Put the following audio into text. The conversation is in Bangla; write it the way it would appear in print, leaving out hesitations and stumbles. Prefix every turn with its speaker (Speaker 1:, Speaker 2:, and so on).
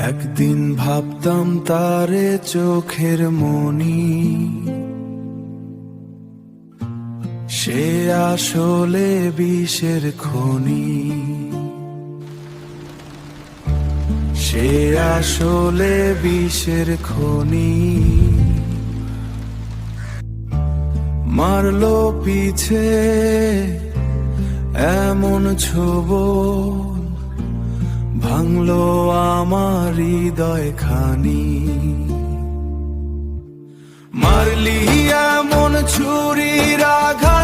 Speaker 1: একদিন ভাবতাম তারে চোখের মনি, সে আসলে বিষের খনি, সে আসলে বিষের খনি। মারলো পিছে এমন ছোবল, ভাঙলো আমার হৃদয় খানি। মারলি এমন ছুরির আঘাত,